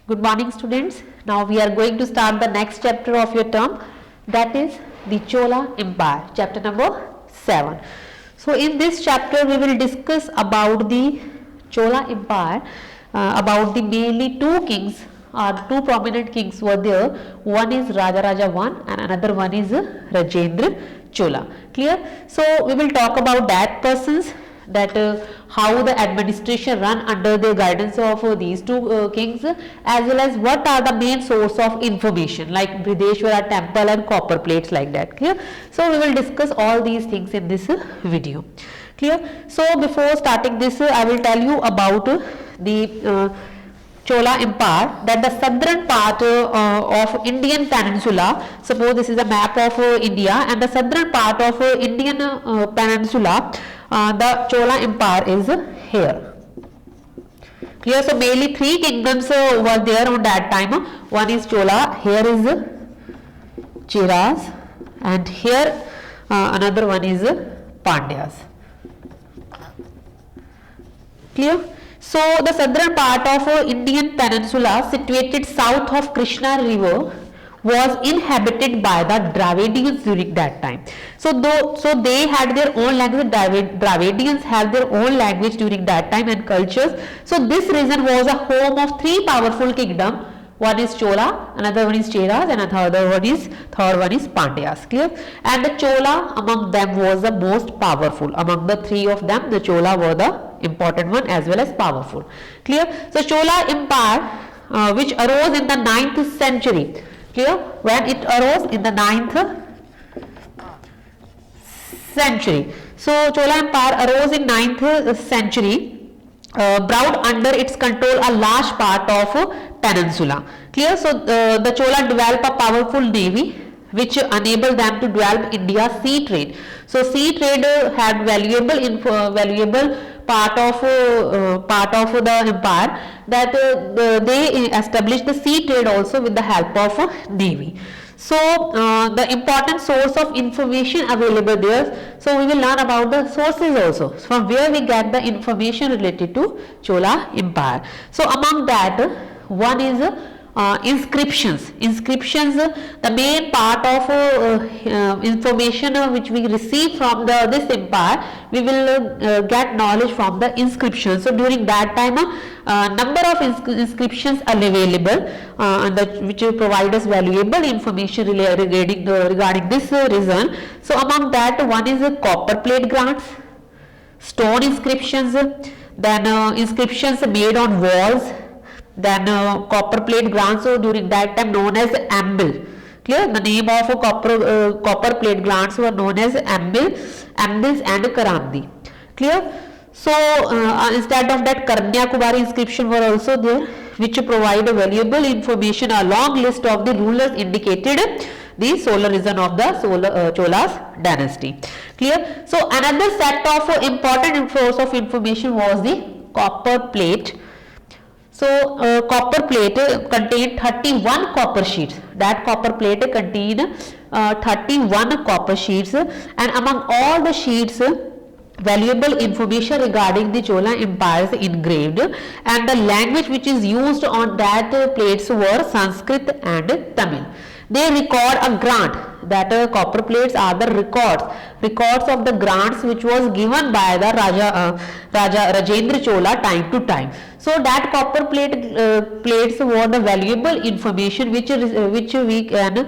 Good morning students. Now we are going to start the next chapter of your term, that is the Chola Empire, chapter number 7. So in this chapter we will discuss about the Chola Empire, about the mainly two kings or two prominent kings were there. One is Rajaraja I and another one is Rajendra Chola. Clear? So we will talk about that persons, that how the administration run under the guidance of these two kings, as well as what are the main source of information like Brideshwara temple and copper plates, like that. Clear? So we will discuss all these things in this video. Clear? So before starting this, I will tell you about the Chola Empire, that the southern part of Indian peninsula, suppose this is a map of India, and the southern part of Indian peninsula, the Chola Empire is here. Clear? So mainly three kingdoms were there on that time. One is Chola, here is Cheras, and here another one is Pandyas. Clear? So the southern part of Indian peninsula, situated south of Krishna river, was inhabited by the Dravidians during that time. So they had their own language. Dravidians had their own language during that time and cultures. So this region was a home of three powerful kingdoms. One is Chola, another one is Cheras, and third one is Pandyas. Clear? And the Chola among them was the most powerful. Among the three of them, the Chola were the important one as well as powerful. Clear? So Chola Empire, which arose in the 9th century. Clear? When it arose in the 9th century. So Chola Empire arose in 9th century. Brought under its control a large part of peninsula. Clear? So the Chola developed a powerful navy which enabled them to develop India's sea trade. So sea trade had valuable part of the empire, that they established the sea trade also with the help of navy. So the important source of information available there. So we will learn about the sources also, from where we get the information related to Chola Empire. So among that, one is inscriptions. The main part of information which we receive from this empire, we will get knowledge from the inscriptions. So during that time, number of inscriptions are available, which provide us valuable information regarding this region. So among that, one is copper plate grants, stone inscriptions, then inscriptions made on walls, then copper plate grants during that time known as ambil. Clear? The name of copper plate grants were known as ambils and karandi. Clear? So instead of that, Karnya Kubari inscription were also there, which provide valuable information. A long list of the rulers indicated the solar region of the Cholas dynasty. Clear? So another set of important source of information was the copper plate. So copper plate contained 31 copper sheets. That copper plate contained 31 copper sheets, and among all the sheets, valuable information regarding the Chola Empire is engraved, and the language which is used on that plates were Sanskrit and Tamil. They record a grant, that copper plates are the records of the grants which was given by the Rajendra Chola time to time. So that copper plates were the valuable information which we can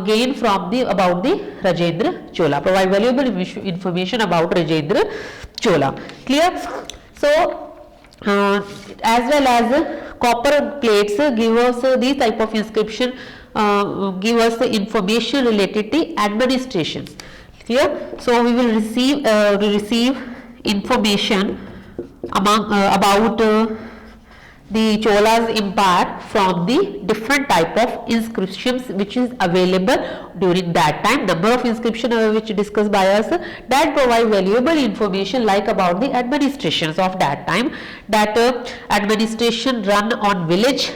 gain from about the Rajendra Chola, provide valuable information about Rajendra Chola. Clear? So as well as copper plates give us these type of inscription, give us the information related to administration. Clear? So we will receive information about the Cholas Empire from the different type of inscriptions which is available during that time. Number of inscriptions which discussed by us, that provide valuable information like about the administrations of that time, that administration run on village,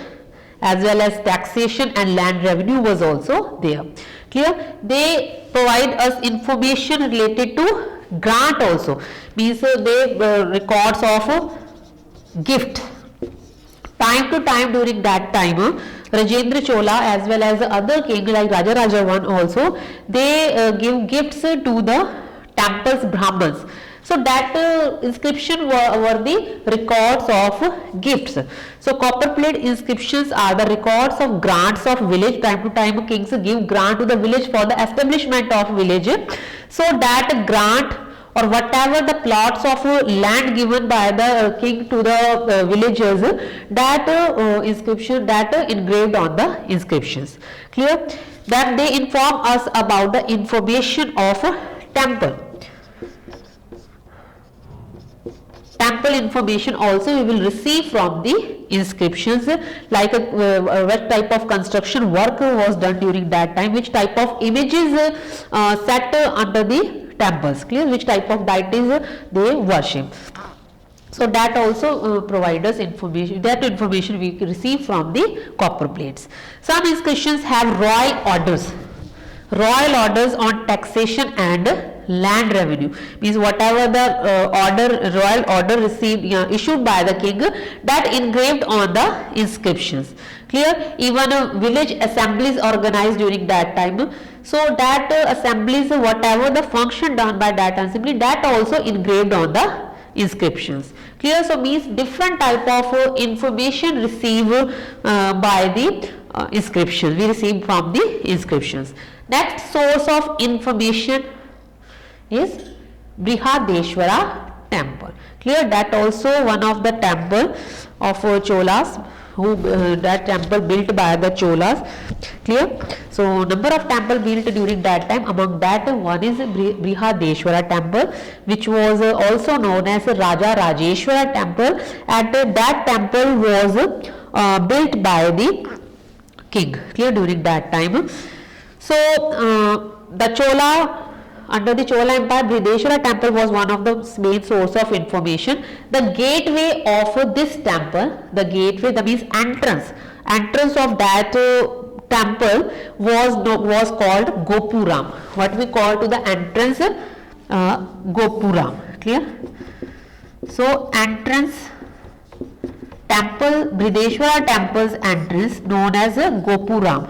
as well as taxation and land revenue was also there. Clear? They provide us information related to grant also, means they records of gift, time to time during that time, Rajendra Chola as well as the other king like Raja Raja I also, they give gifts to the temples Brahmins. So that inscription were the records of gifts. So copper plate inscriptions are the records of grants of village. Time to time kings give grant to the village for the establishment of village. So that grant or whatever the plots of land given by the king to the villagers, that inscription, that engraved on the inscriptions. Clear? Then they inform us about the information of temple. Temple information also we will receive from the inscriptions, like what type of construction work was done during that time, which type of images set under the temples, clear, which type of deities they worship. So that also provides us information, that information we receive from the copper plates. Some inscriptions have royal orders on taxation and land revenue, means whatever the royal order received issued by the king, that engraved on the inscriptions. Clear? Even village assemblies organized during that time, so that assemblies, whatever the function done by that assembly, that also engraved on the inscriptions. Clear? So means different type of information received by the inscriptions, we receive from the inscriptions. Next source of information is Brihadeshwara temple. Clear? That also one of the temple of Cholas, who that temple built by the Cholas. Clear? So number of temple built during that time, among that one is Brihadeshwara temple, which was also known as Raja Rajeshwara temple, and that temple was built by the king. Clear? During that time. So the Chola, under the Chola Empire, Brihadeshwara temple was one of the main source of information. The gateway of this temple, the gateway, that means entrance of that temple was called Gopuram. What we call to the entrance Gopuram. Clear? So entrance temple, Brihadeshwara temple's entrance known as Gopuram.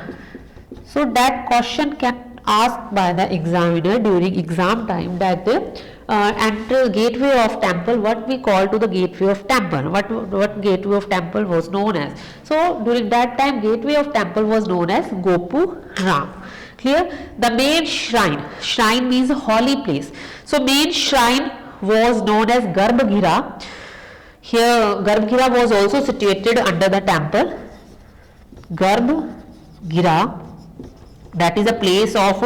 So that question can asked by the examiner during exam time, that enter gateway of temple, what we call to the gateway of temple, what gateway of temple was known as. So during that time, gateway of temple was known as Gopuram. Clear? The main shrine means holy place. So main shrine was known as Garbhagriha. Here Garbhagriha was also situated under the temple. Garbhagriha, that is a place of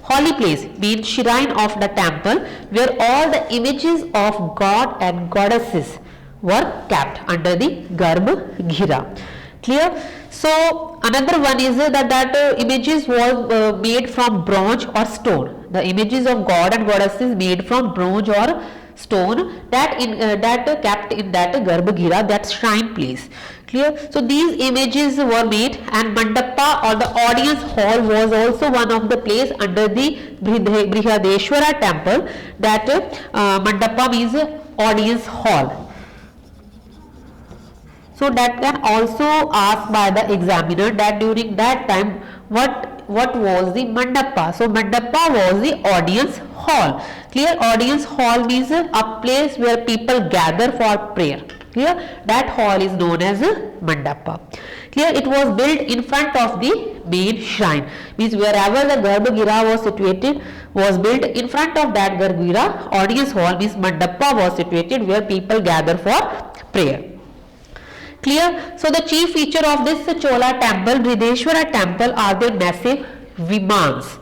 holy place, means shrine of the temple, where all the images of god and goddesses were kept under the Garbhagriha. Clear? So another one is that images were made from bronze or stone. The images of god and goddesses made from bronze or stone, that kept in that Garbhagriha, that shrine place. Clear? So these images were made, and Mandapa or the audience hall was also one of the place under the Brihadeshwara temple, that Mandapa means audience hall. So that can also asked by the examiner, that during that time what was the Mandapa. So Mandapa was the audience hall. Clear? Audience hall means a place where people gather for prayer. Clear? That hall is known as Mandapa. Clear? It was built in front of the main shrine, means wherever the Garbhagriha was situated, was built in front of that Garbhagriha. Audience hall means Mandapa was situated where people gather for prayer. Clear? So the chief feature of this Chola temple, Brihadeshwara temple, are the massive vimans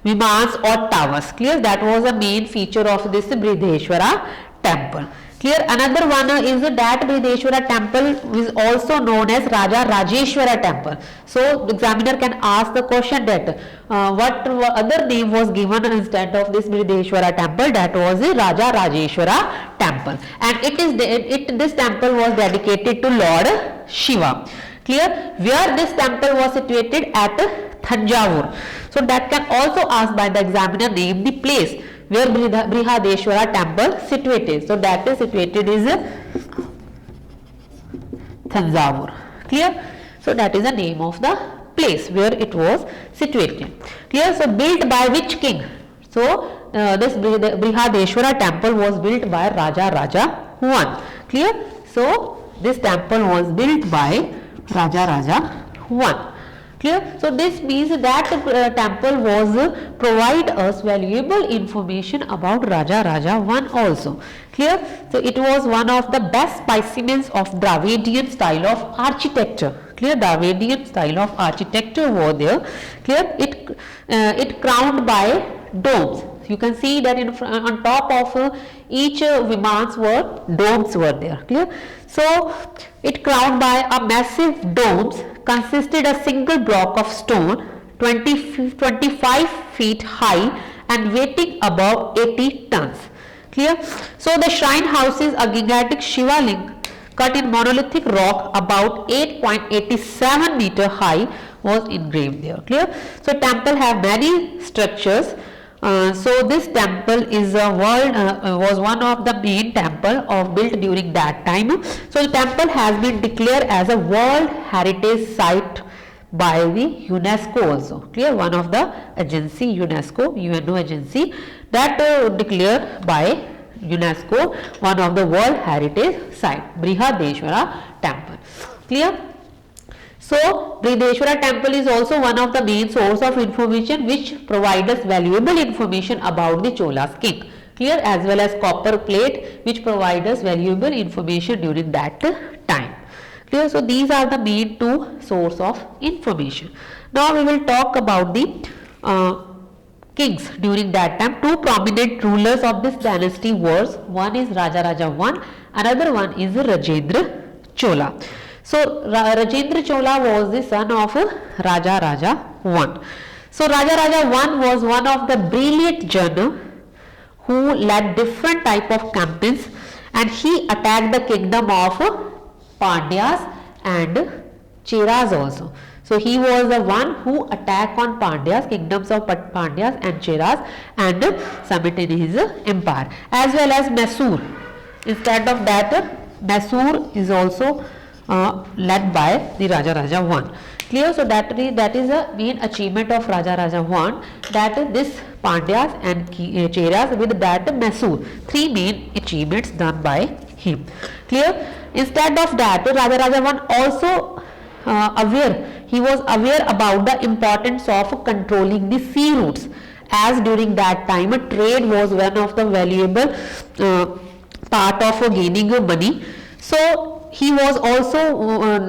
or towers. Clear? That was the main feature of this Brihadeshwara temple. Clear? Another one is that Brihadeshwara temple is also known as Raja Rajeshwara temple. So the examiner can ask the question that what other name was given instead of this Brihadeshwara temple, that was the Raja Rajeshwara temple, and this temple was dedicated to Lord Shiva. Clear? Where this temple was situated? At Thanjavur. So that can also ask by the examiner, name the place where Brihadeshwara temple situated. So that is situated is Thanjavur. Clear? So that is the name of the place where it was situated. Clear? So built by which king? So this Brihadeshwara temple was built by Raja Raja I. Clear? So this temple was built by Raja Raja I. Clear? So this means that temple was provide us valuable information about Raja Raja I also. Clear? So it was one of the best specimens of Dravidian style of architecture. Clear? Dravidian style of architecture was there. Clear? It crowned by domes. You can see that on top of each vimans domes were there. Clear? So it crowned by a massive domes consisted a single block of stone 25 feet high and weighing above 80 tons. Clear? So the shrine houses a gigantic Shiva ling cut in monolithic rock about 8.87 meter high was engraved there. Clear? So temple have many structures. So this temple is was one of the main temple built during that time. So the temple has been declared as a World Heritage Site by the UNESCO also. Clear? One of the agency UNESCO, UNO agency that declared by UNESCO one of the World Heritage Site, Brihadeshwara temple. Clear? So Brihadeshwara temple is also one of the main source of information which provides us valuable information about the Cholas king. Clear? As well as copper plate which provide us valuable information during that time. Clear? So these are the main two source of information. Now we will talk about the kings during that time. Two prominent rulers of this dynasty was, one is Raja Raja I, another one is Rajendra Chola. So Rajendra Chola was the son of Raja Raja I. So Raja Raja I was one of the brilliant general who led different type of campaigns, and he attacked the kingdom of Pandyas and Cheras also. So he was the one who attacked on Pandyas, kingdoms of Pandyas and Cheras, and summited his empire, as well as Mysore. Instead of that, Mysore is also led by the Raja Raja I. Clear? So that is a main achievement of Raja Raja I, that this Pandyas and Cheras with that Mysore. Three main achievements done by him. Clear? Instead of that, Raja Raja I also he was aware about the importance of controlling the sea routes, as during that time trade was one of the valuable part of gaining money. So he was also aware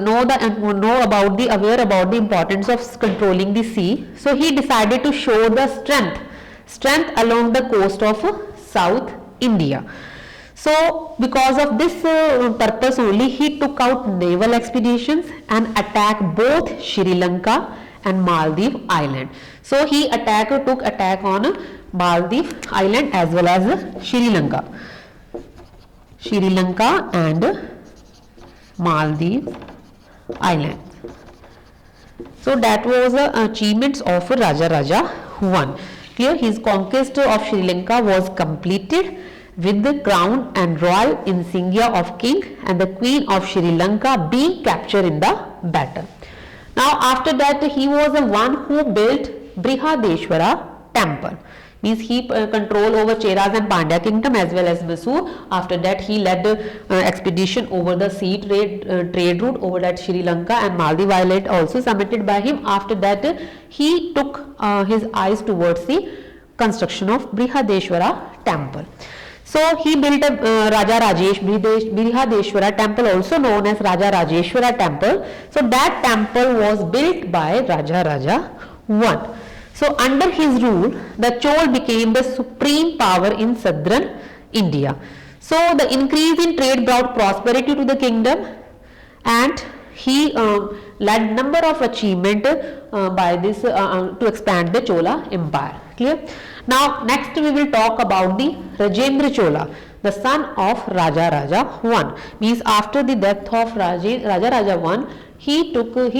about the importance of controlling the sea. So he decided to show the strength along the coast of South India. So because of this purpose only, he took out naval expeditions and attacked both Sri Lanka and Maldives Island. So he took attack on Maldives Island as well as Sri Lanka and Maldives Island. So that was the achievements of Raja Raja I. Here his conquest of Sri Lanka was completed with the crown and royal insignia of king and the queen of Sri Lanka being captured in the battle. Now after that, he was the one who built Brihadeshwara temple. Means he control over Cheras and Pandya kingdom as well as Mysore. After that, he led expedition over the sea trade route over that Sri Lanka and Maldives Island also submitted by him. After that, he took his eyes towards the construction of Brihadeshwara temple. So he built a Brihadeshwara temple, also known as Raja Rajeshwara temple. So that temple was built by Raja Raja I. So under his rule, the Chol became the supreme power in southern India. So the increase in trade brought prosperity to the kingdom, and he led number of achievement by this to expand the Chola empire. Clear? Now next we will talk about the Rajendra Chola, the son of Raja Raja I. Means after the death of Raja Raja I, he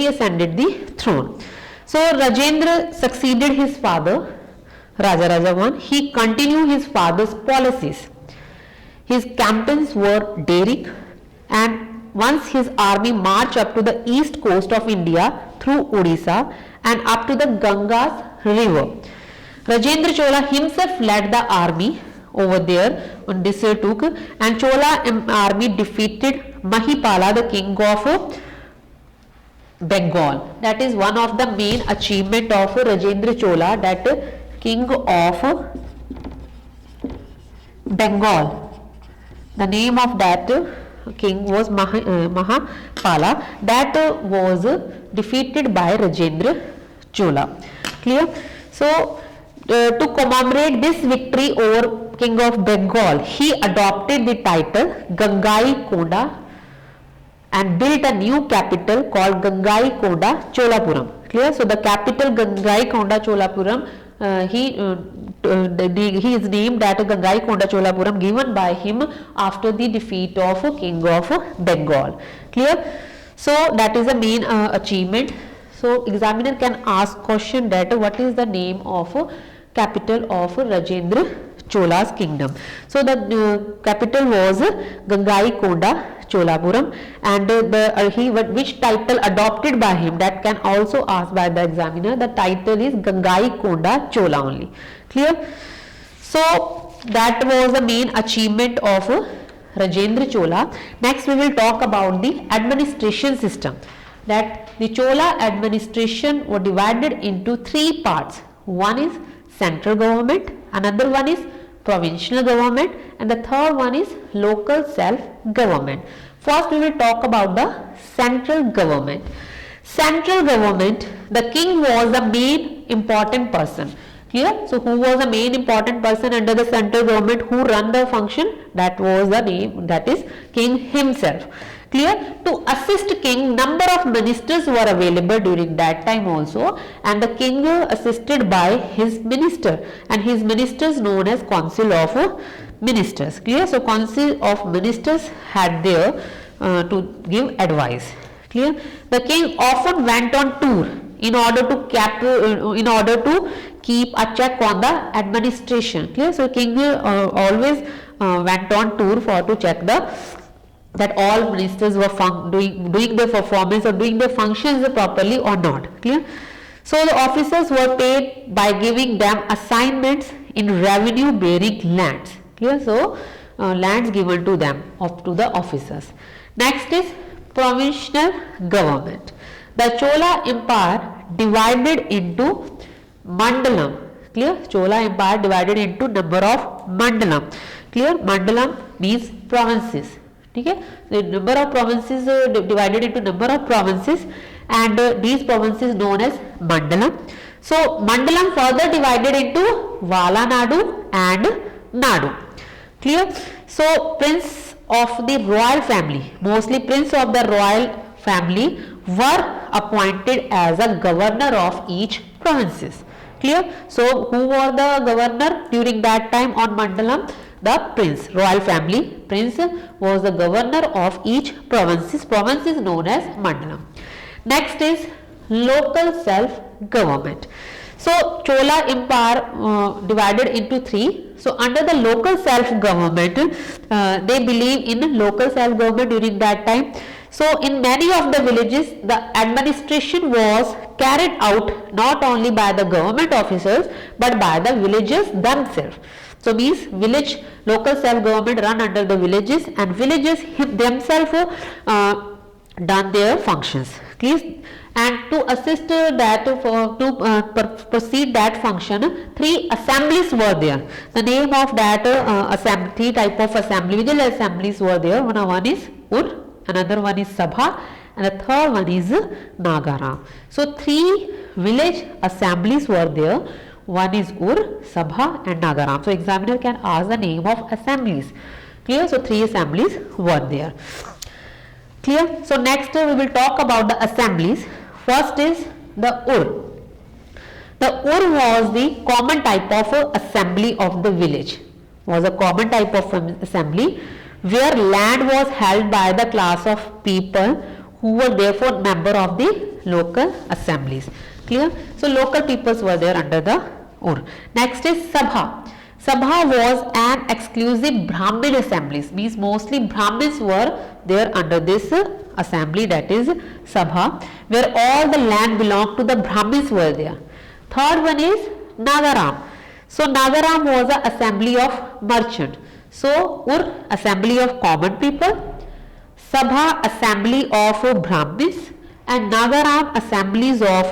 ascended the throne. So Rajendra succeeded his father Raja Raja I. He continued his father's policies. His campaigns were daring and once his army marched up to the east coast of India through Odisha and up to the Ganga's river. Rajendra Chola himself led the army over there on this took, and Chola army defeated Mahipala, the king of Bengal. That is one of the main achievement of Rajendra Chola, that king of Bengal. The name of that king was Mahipala, that was defeated by Rajendra Chola. Clear? So to commemorate this victory over king of Bengal, he adopted the title Gangai Konda and built a new capital called Gangai Konda Cholapuram. Clear? So the capital Gangai Konda Cholapuram, he is named that Gangai Konda Cholapuram, given by him after the defeat of king of Bengal. Clear? So that is the main achievement. So examiner can ask question that what is the name of capital of Rajendra Chola's kingdom. So the capital was Gangai Konda Cholapuram, and which title adopted by him, that can also asked by the examiner. The title is Gangai Konda Chola only. Clear? So that was the main achievement of Rajendra Chola. Next we will talk about the administration system. That the Chola administration was divided into three parts. One is central government, another one is provincial government, and the third one is local self-government. First we will talk about the central government. Central government, the king was the main important person. Clear? So who was the main important person under the central government, who run the function? That was the name, that is king himself. Clear? To assist king, number of ministers were available during that time also, and the king assisted by his minister, and his ministers known as council of ministers. Clear? So council of ministers had there to give advice. Clear? The king often went on tour in order to keep a check on the administration. Clear? So king always went on tour to check that all ministers were doing their performance or doing their functions properly or not. Clear? So the officers were paid by giving them assignments in revenue bearing lands. Clear? So lands given to them, to the officers. Next is provincial government. The Chola Empire divided into mandalam. Clear? Chola Empire divided into number of mandalam. Clear? Mandalam means provinces. Okay? The number of provinces divided into number of provinces, and these provinces known as mandalam. So mandalam further divided into Vala Nadu and Nadu. Clear? So prince of the royal family, mostly prince of the royal family, were appointed as a governor of each provinces. Clear? So who were the governor during that time on mandalam? The prince, royal family prince was the governor of each provinces known as mandalam. Next is local self-government. So Chola Empire divided into three. So under the local self-government, they believe in local self-government during that time. So in many of the villages, the administration was carried out not only by the government officers but by the villagers themselves. So means village local self-government run under the villages, and villages themselves done their functions. Please, and to assist proceed that function, three assemblies were there. The name of that three type of assembly, village assemblies were there. One is Ur, another one is Sabha, and the third one is Nagara. So three village assemblies were there. One is Ur, Sabha and Nagaram. So examiner can ask the name of assemblies. Clear? So three assemblies were there. Clear? So next we will talk about the assemblies. First is the Ur. The Ur was the common type of assembly of the village. Was a common type of assembly where land was held by the class of people who were therefore member of the local assemblies. Clear? So local peoples were there under the Ur. Next is Sabha. Sabha was an exclusive Brahmin assembly, means mostly Brahmins were there under this assembly, that is Sabha, where all the land belonged to the Brahmins were there. Third one is Nagaram. So Nagaram was an assembly of merchant. So Ur, assembly of common people, Sabha, assembly of Brahmins, and Nagaram, assemblies of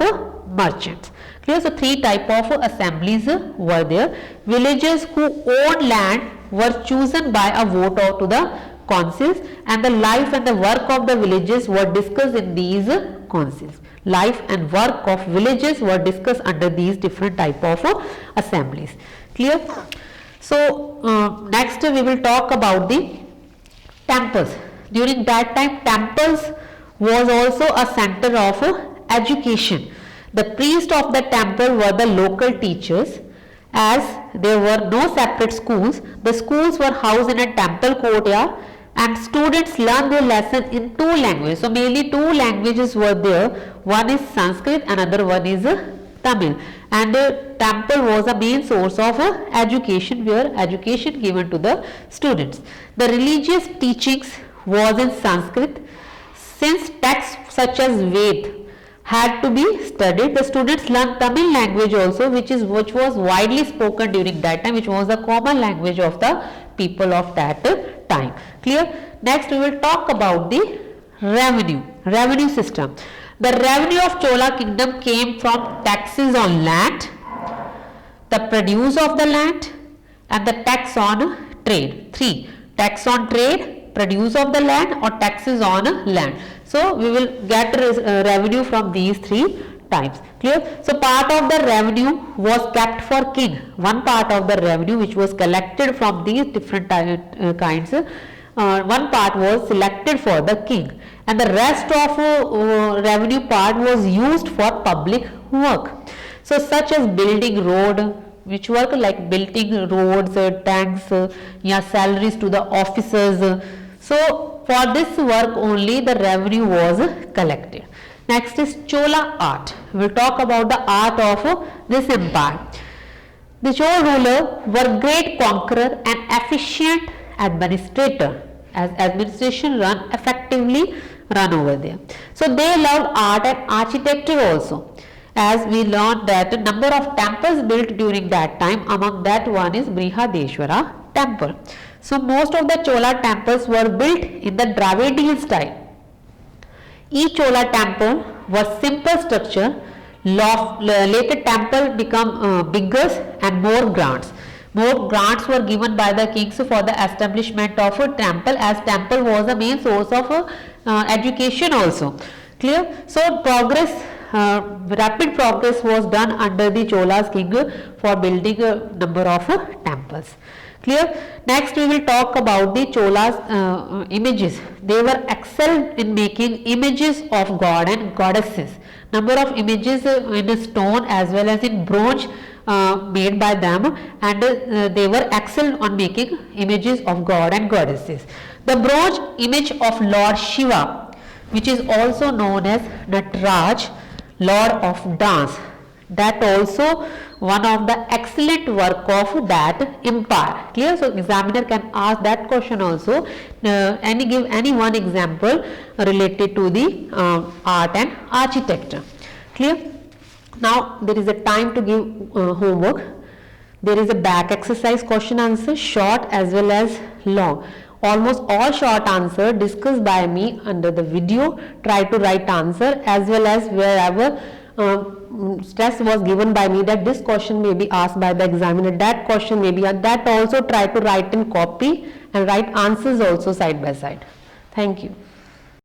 merchants. Clear? So three type of assemblies were there. Villagers who owned land were chosen by a vote out to the councils, and the life and the work of the villages were discussed in these councils. Life and work of villages were discussed under these different type of assemblies. Clear? So next we will talk about the temples. During that time, temples was also a center of education. The priests of the temple were the local teachers. As there were no separate schools, the schools were housed in a temple courtyard, and students learned their lesson in two languages. So mainly two languages were there. One is Sanskrit, another one is Tamil. And the temple was a main source of education, where education given to the students. The religious teachings was in Sanskrit. Since texts such as Ved had to be studied, the students learned Tamil language also, which was widely spoken during that time, which was the common language of the people of that time. Clear? Next we will talk about the revenue system. The revenue of Chola kingdom came from taxes on land, the produce of the land, and the tax on trade. 3. Tax on trade, produce of the land, or taxes on land. So we will get revenue from these three types. Clear? So part of the revenue was kept for king. One part of the revenue which was collected from these different kinds, one part was selected for the king, and the rest of revenue part was used for public work. So such as building road, which work like building roads, tanks, salaries to the officers. So for this work only the revenue was collected. Next is Chola art. We will talk about the art of this empire. The Chola ruler were great conqueror and efficient administrator, as administration effectively run over there. So they loved art and architecture also, as we learned that a number of temples built during that time. Among that one is Brihadeshwara temple. So most of the Chola temples were built in the Dravidian style. Each Chola temple was simple structure. Later temple become bigger and more grants. More grants were given by the kings for the establishment of a temple, as temple was the main source of education also. Clear? So rapid progress was done under the Cholas king for building a number of temples. Clear? Next we will talk about the Cholas images. They were excelled in making images of god and goddesses. Number of images in stone as well as in bronze made by them, and they were excellent on making images of god and goddesses. The bronze image of Lord Shiva, which is also known as Nataraj, Lord of Dance, that also one of the excellent work of that empire. Clear? So examiner can ask that question also, give any one example related to the art and architecture. Clear? Now there is a time to give homework. There is a back exercise, question answer, short as well as long. Almost all short answer discussed by me under the video. Try to write answer, as well as wherever stress was given by me that this question may be asked by the examiner, that question may be, that also try to write in copy and write answers also side by side. Thank you.